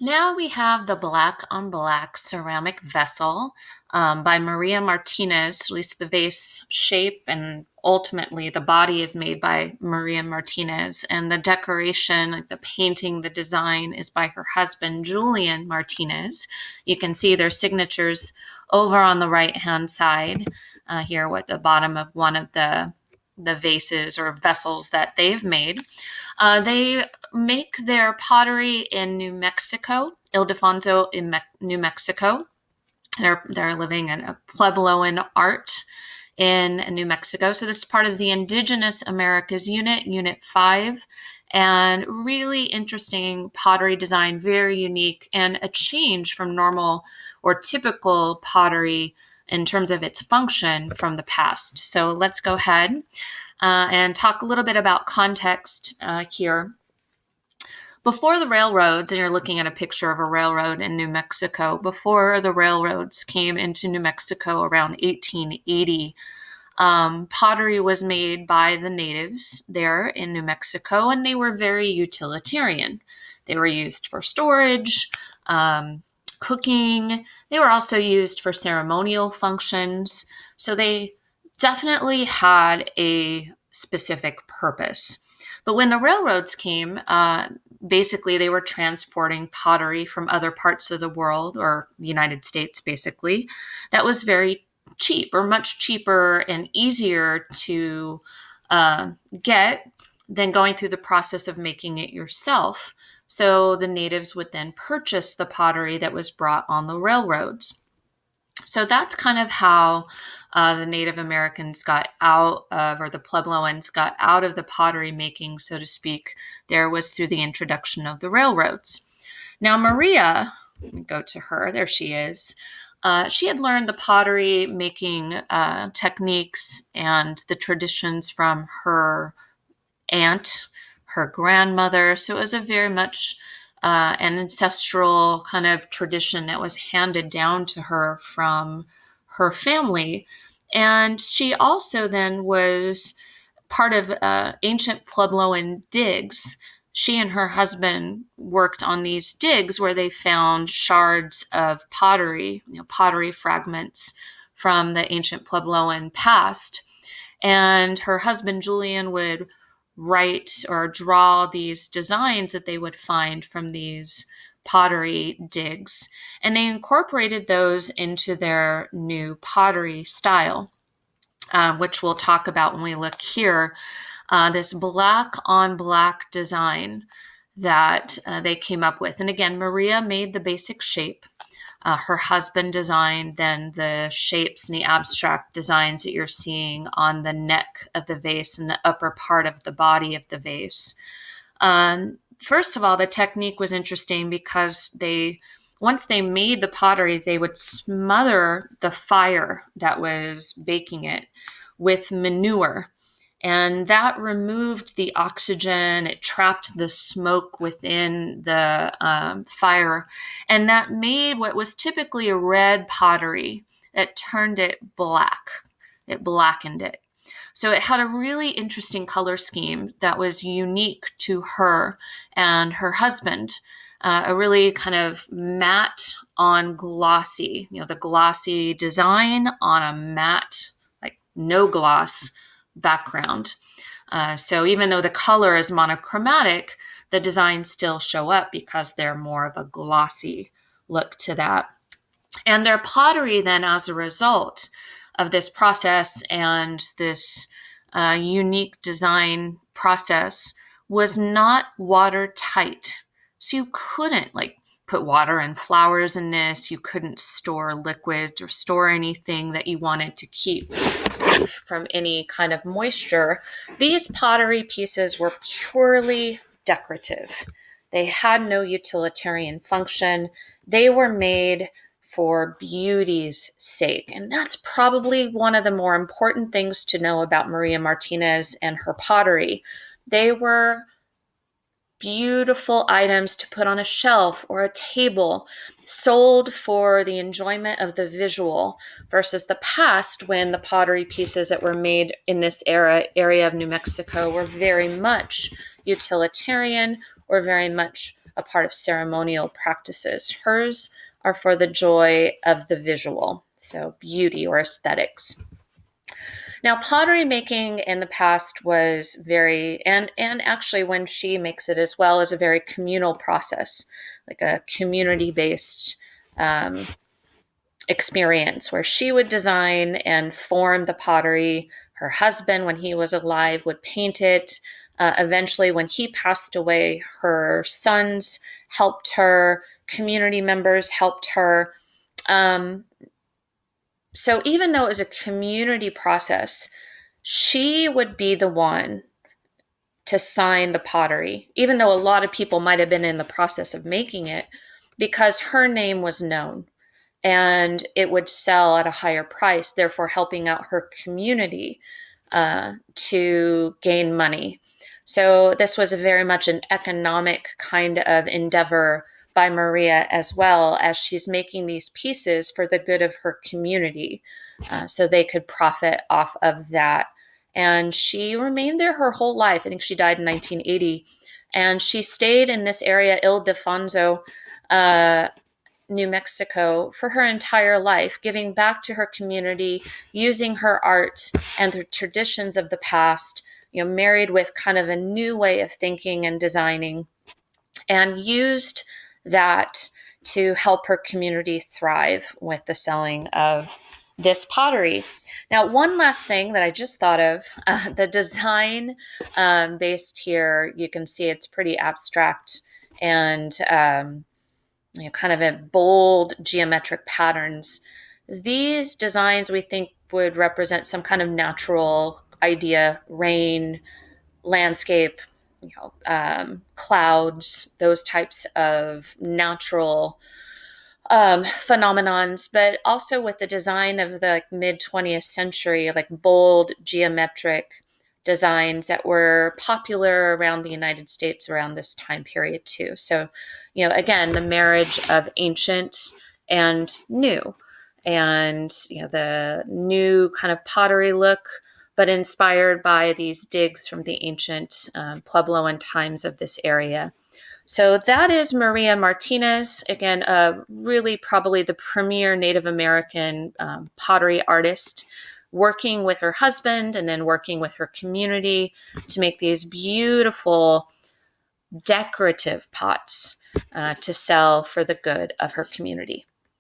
Now we have the black on black ceramic vessel by Maria Martinez. At least the vase shape and ultimately the body is made by Maria Martinez. And the decoration, like the painting, the design is by her husband, Julian Martinez. You can see their signatures over on the right hand side here at the bottom of one of the vases or vessels that they've made. They make their pottery in New Mexico, Ildefonso in New Mexico. They're living in a Puebloan art in New Mexico. So this is part of the Indigenous Americas Unit, Unit 5, and really interesting pottery design, very unique, and a change from normal or typical pottery in terms of its function from the past. So let's go ahead and talk a little bit about context here. Before the railroads, and you're looking at a picture of a railroad in New Mexico, before the railroads came into New Mexico around 1880, pottery was made by the natives there in New Mexico, and they were very utilitarian. They were used for storage, cooking. They were also used for ceremonial functions. So they definitely had a specific purpose. But when the railroads came, basically they were transporting pottery from other parts of the world, or the United States basically, that was very cheap, or much cheaper and easier to get than going through the process of making it yourself. So the natives would then purchase the pottery that was brought on the railroads. So that's kind of how the Native Americans got out of, or the Puebloans got out of the pottery making, so to speak. There was through the introduction of the railroads. Now, Maria, let me go to her. There she is. She had learned the pottery making techniques and the traditions from her aunt, her grandmother. So it was a very much an ancestral kind of tradition that was handed down to her from her family. And she also then was part of ancient Puebloan digs. She and her husband worked on these digs where they found shards of pottery, pottery fragments from the ancient Puebloan past. And her husband, Julian, would write or draw these designs that they would find from these pottery digs. And they incorporated those into their new pottery style, which we'll talk about when we look here. This black on black design that they came up with. And again, Maria made the basic shape. Her husband designed then the shapes and the abstract designs that you're seeing on the neck of the vase and the upper part of the body of the vase. First of all, the technique was interesting because once they made the pottery, they would smother the fire that was baking it with manure. And that removed the oxygen. It trapped the smoke within the fire. And that made what was typically a red pottery, it turned it black. It blackened it. So it had a really interesting color scheme that was unique to her and her husband. A really kind of matte on glossy, the glossy design on a matte, like no gloss background. So even though the color is monochromatic, the designs still show up because they're more of a glossy look to that. And their pottery then, as a result of this process and this unique design process, was not watertight. So you couldn't put water and flowers in this. You couldn't store liquids or store anything that you wanted to keep safe from any kind of moisture. These pottery pieces were purely decorative. They had no utilitarian function. They were made for beauty's sake. And that's probably one of the more important things to know about Maria Martinez and her pottery. They were beautiful items to put on a shelf or a table, sold for the enjoyment of the visual, versus the past when the pottery pieces that were made in this area of New Mexico were very much utilitarian or very much a part of ceremonial practices. Hers are for the joy of the visual, so beauty or aesthetics. Now, pottery making in the past was very, and actually when she makes it as well, is a very communal process, like a community-based experience where she would design and form the pottery. Her husband, when he was alive, would paint it. Eventually, when he passed away, her sons helped her, community members helped her. So even though it was a community process, she would be the one to sign the pottery, even though a lot of people might have been in the process of making it, because her name was known and it would sell at a higher price, therefore helping out her community to gain money. So this was very much an economic kind of endeavor by Maria, as well as she's making these pieces for the good of her community, so they could profit off of that. And she remained there her whole life. I think she died in 1980. And she stayed in this area, Ildefonso, New Mexico, for her entire life, giving back to her community, using her art and the traditions of the past, married with kind of a new way of thinking and designing, and used that to help her community thrive with the selling of this pottery. Now, one last thing that I just thought of, the design based here, you can see it's pretty abstract and kind of a bold geometric patterns. These designs we think would represent some kind of natural idea, rain, landscape, clouds, those types of natural phenomenons, but also with the design of the mid 20th century, like bold geometric designs that were popular around the United States around this time period too. So, again, the marriage of ancient and new, and the new kind of pottery look, but inspired by these digs from the ancient Puebloan times of this area. So that is Maria Martinez, again, really probably the premier Native American pottery artist, working with her husband and then working with her community to make these beautiful decorative pots to sell for the good of her community.